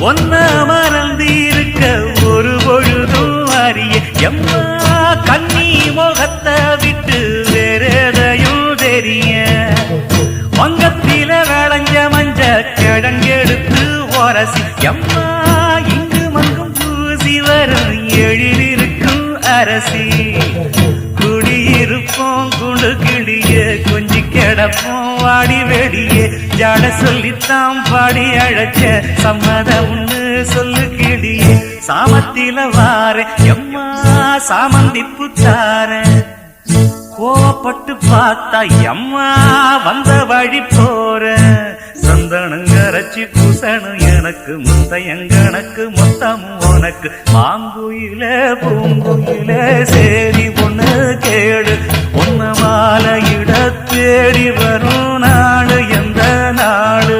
ஒன்ன மறந்து இருக்க ஒரு பொழுதும் அறிய எம்மா கண்ணி முகத்தை விட்டு வேறெதையும் தெரிய வங்கத்தில விளைஞ்ச மஞ்ச கிழங்கெடுத்து ஒரசி எம்மா இங்கு மங்கும் பூசி வரும் எழிலிருக்கும் அரசி குடியிருப்போம் குண்டு கிளிய கொஞ்சி கிடப்போம் வாடி வெடியே ஜாட சொல்லித்தான் பாடி அழைச்ச சம்மதம்னு சொல்லு கிளியே சாமத்தில வார எம்மா சாமந்தி புத்தார கோவப்பட்டு பார்த்தா எம்மா வந்த வழி போற சந்தனங்கரைச்சி பூசணும் எனக்கு முத்தையங்கணக்கு மொத்தம் உனக்கு மாங்குயில பூங்குயில சேரி பொண்ணு கேடு பொண்ணு மாலையிட தேடி வரும் நாடு எந்த நாடு